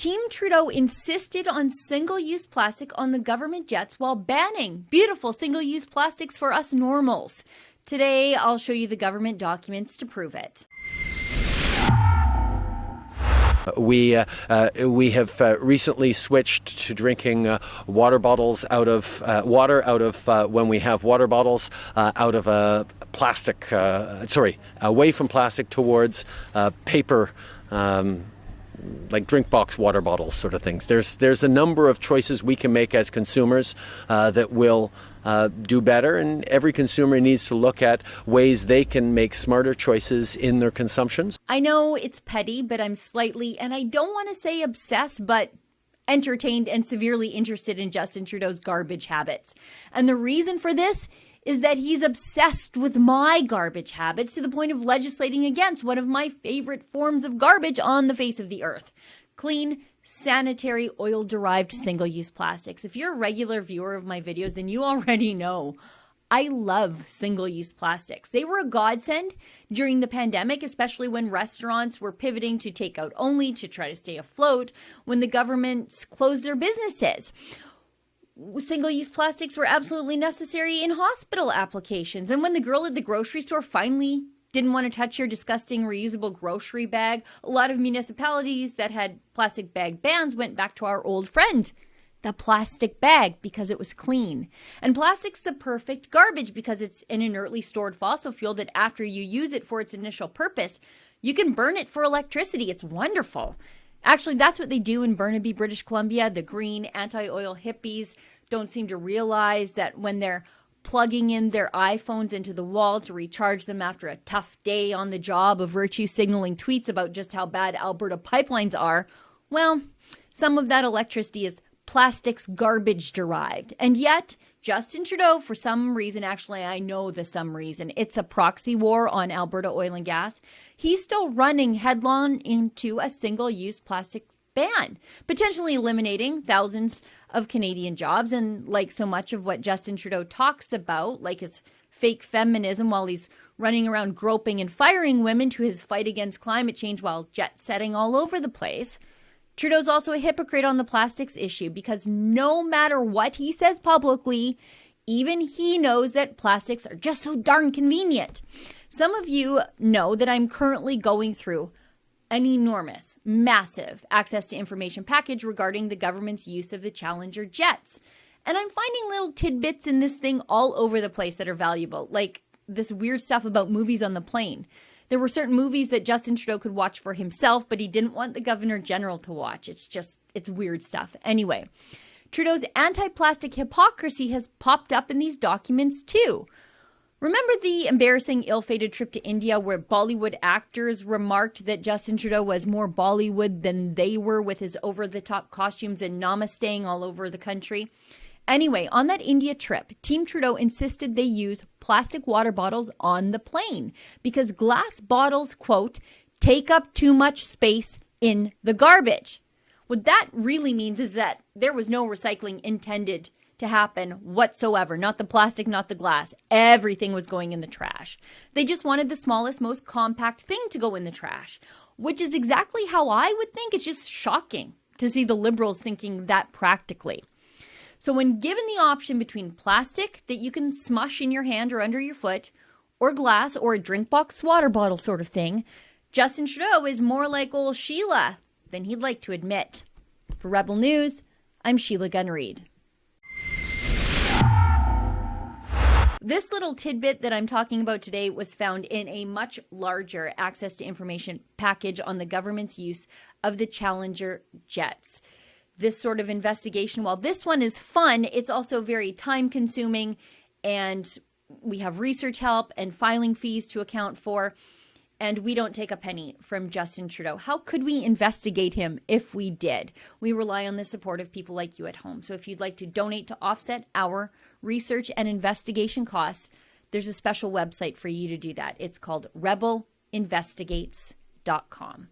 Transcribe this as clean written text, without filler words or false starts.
Team Trudeau insisted on single-use plastic on the government jets while banning beautiful single-use plastics for us normals. Today, I'll show you the government documents to prove it. We have recently switched to drinking water bottles out of when we have water bottles out of a plastic, away from plastic towards paper, like drink box water bottles sort of things. There's a number of choices we can make as consumers that will do better, and every consumer needs to look at ways they can make smarter choices in their consumptions. I know it's petty, but I'm slightly, and I don't want to say obsessed, but entertained and severely interested in Justin Trudeau's garbage habits. And the reason for this is that he's obsessed with my garbage habits to the point of legislating against one of my favorite forms of garbage on the face of the earth: clean, sanitary, oil-derived single-use plastics. If you're a regular viewer of my videos, then you already know I love single-use plastics. They were a godsend during the pandemic, especially when restaurants were pivoting to takeout only to try to stay afloat when the governments closed their businesses. Single-use plastics were absolutely necessary in hospital applications. And when the girl at the grocery store finally didn't want to touch your disgusting reusable grocery bag, a lot of municipalities that had plastic bag bans went back to our old friend, the plastic bag, because it was clean. And plastic's the perfect garbage because it's an inertly stored fossil fuel that after you use it for its initial purpose, you can burn it for electricity. It's wonderful. Actually, that's what they do in Burnaby, British Columbia. The green anti-oil hippies don't seem to realize that when they're plugging in their iPhones into the wall to recharge them after a tough day on the job of virtue signaling tweets about just how bad Alberta pipelines are, well, some of that electricity is plastics garbage derived. And yet, Justin Trudeau, for some reason, actually I know the some reason, it's a proxy war on Alberta oil and gas, he's still running headlong into a single-use plastic ban, potentially eliminating thousands of Canadian jobs. And like so much of what Justin Trudeau talks about, like his fake feminism while he's running around groping and firing women, to his fight against climate change while jet setting all over the place, Trudeau's also a hypocrite on the plastics issue because no matter what he says publicly, even he knows that plastics are just so darn convenient. Some of you know that I'm currently going through an enormous, massive access to information package regarding the government's use of the Challenger jets. And I'm finding little tidbits in this thing all over the place that are valuable, like this weird stuff about movies on the plane. There were certain movies that Justin Trudeau could watch for himself, but he didn't want the Governor General to watch. It's weird stuff. Anyway, Trudeau's anti-plastic hypocrisy has popped up in these documents too. Remember the embarrassing, ill-fated trip to India where Bollywood actors remarked that Justin Trudeau was more Bollywood than they were with his over-the-top costumes and namasteing all over the country? Anyway, on that India trip, Team Trudeau insisted they use plastic water bottles on the plane because glass bottles, quote, take up too much space in the garbage. What that really means is that there was no recycling intended to happen whatsoever. Not the plastic, not the glass. Everything was going in the trash. They just wanted the smallest, most compact thing to go in the trash, which is exactly how I would think. It's just shocking to see the Liberals thinking that practically. So when given the option between plastic that you can smush in your hand or under your foot, or glass or a drink box water bottle sort of thing, Justin Trudeau is more like old Sheila than he'd like to admit. For Rebel News, I'm Sheila Gunn-Reid. This little tidbit that I'm talking about today was found in a much larger access to information package on the government's use of the Challenger jets. This sort of investigation, while this one is fun, it's also very time-consuming, and we have research help and filing fees to account for, and we don't take a penny from Justin Trudeau. How could we investigate him if we did? We rely on the support of people like you at home. So if you'd like to donate to offset our research and investigation costs, there's a special website for you to do that. It's called rebelinvestigates.com.